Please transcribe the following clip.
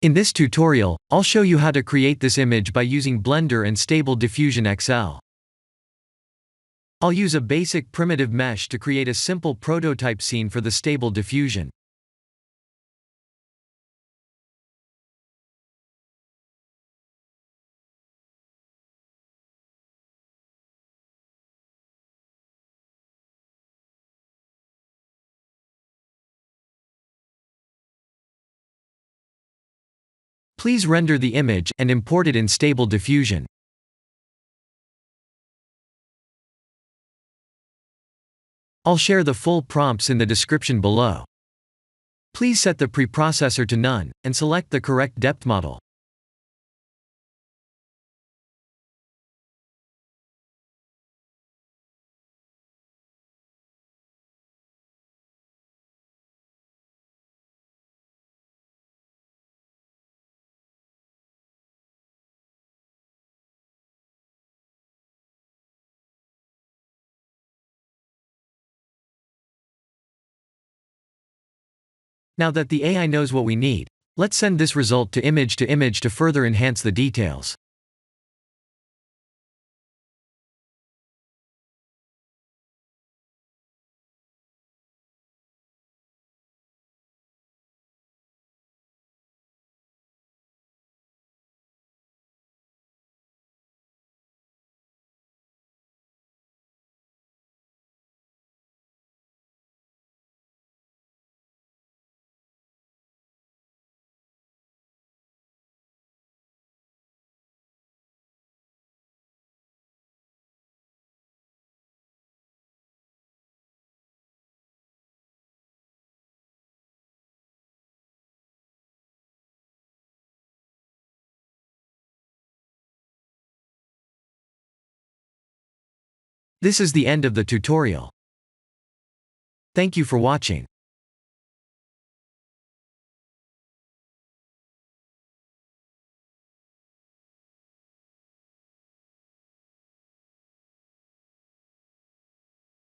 In this tutorial, I'll show you how to create this image by using Blender and Stable Diffusion XL. I'll use a basic primitive mesh to create a simple prototype scene for the Stable Diffusion. Please render the image and import it in Stable Diffusion. I'll share the full prompts in the description below. Please set the preprocessor to none, and select the correct depth model. Now that the AI knows what we need, let's send this result to image to further enhance the details. This is the end of the tutorial. Thank you for watching.